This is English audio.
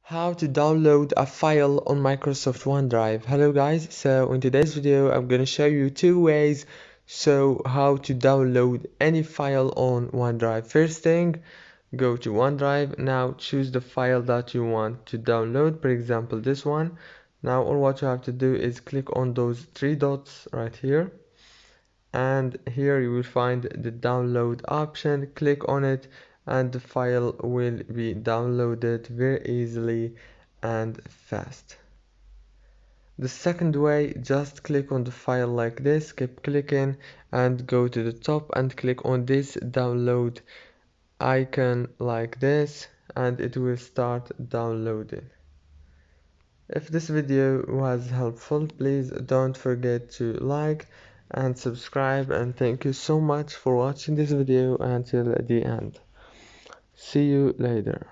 How to download a file on Microsoft OneDrive. Hello guys, so in today's video I'm going to show you two ways how to download any file on OneDrive. First thing, go to OneDrive. Now choose the file that you want to download, for example this one. Now all what you have to do is click on those three dots right here, and here you will find the download option. Click on it and the file will be downloaded very easily and fast. The second way, just click on the file like this, keep clicking and go to the top and click on this download icon like this, and it will start downloading. If this video was helpful, please don't forget to like and subscribe, and thank you so much for watching this video until the end. See you later.